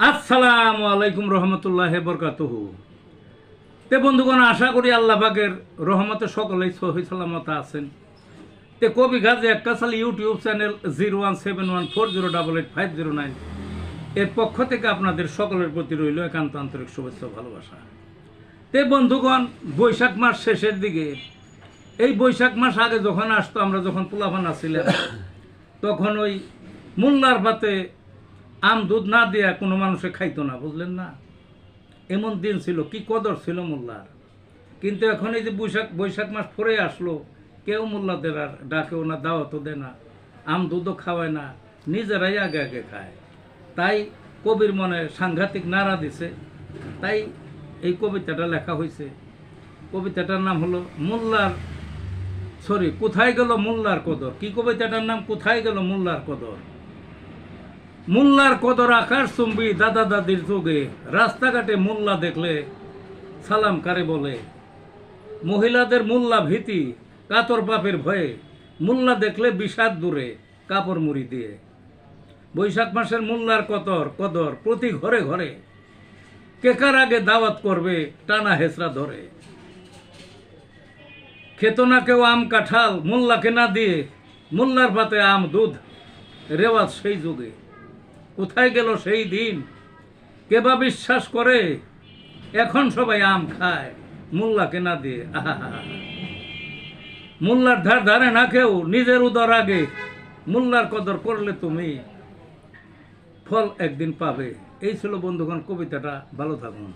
আসসালামু আলাইকুম রহমতুল্লাহ বরকাতুহু। তে বন্ধুগণ, আশা করি আল্লাহ পাকের রহমতে সকলেই সহি সালামত আছেন। তে কবি গাজী এককাসাল ইউটিউব চ্যানেল 017140885009 এর পক্ষ থেকে আপনাদের সকলের প্রতি রইল একান্ত আন্তরিক শুভেচ্ছা ভালোবাসা। তে বন্ধুগণ, বৈশাখ মাস শেষের দিকে, এই বৈশাখ মাস আগে যখন আসতো, আমরা যখন পোলাপান ছিলাম তখন ওই মোল্লার ভাতে আম দুধ না দিয়া কোনো মানুষে খাইতো না, বুঝলেন না? এমন দিন ছিল, কি কদর ছিল মোল্লার। কিন্তু এখন এই যে বৈশাখ মাস পরে আসলো, কেউ মোল্লাদের আর ডাকেও না, দাওয়াতও দেয় না, আম দুধও খাওয়ায় না, নিজেরাই আগে আগে খায়। তাই কবির মনে সাংঘাতিক নাড়া দিছে, তাই এই কবিতাটা লেখা হয়েছে। কবিতাটার নাম হলো কোথায় গেল মোল্লার কদর। কি কবিতাটার নাম? কোথায় গেল মোল্লার কদর। মোল্লার কদর আকাশ চুম্বি দাদা দাদির যুগে, রাস্তাঘাটে মোল্লা দেখলে সালাম কারে বলে। মহিলাদের মোল্লা ভীতি, কাতর বাপের ভয়ে, মোল্লা দেখলে বিষাদ দূরে কাপড় মুড়ি দিয়ে। বৈশাখ মাসের মোল্লার কদর প্রতি ঘরে ঘরে, কেকার আগে দাওয়াত করবে টানা হেসরা ধরে। খেত না কেউ আম কাঁঠাল মোল্লাকে না দিয়ে, মোল্লার পাতে আম দুধ রেওয়াজ সেই যুগে। কোথায় গেল সেই দিন, কে বা বিশ্বাস করে, এখন সবাই আম খায় মোল্লাকে না দিয়ে। মোল্লার ধারে না কেউ নিজের উদর আগে, মোল্লার কদর করলে তুমি ফল একদিন পাবে। এই ছিল বন্ধুগণ কবিতাটা। ভালো থাকুন।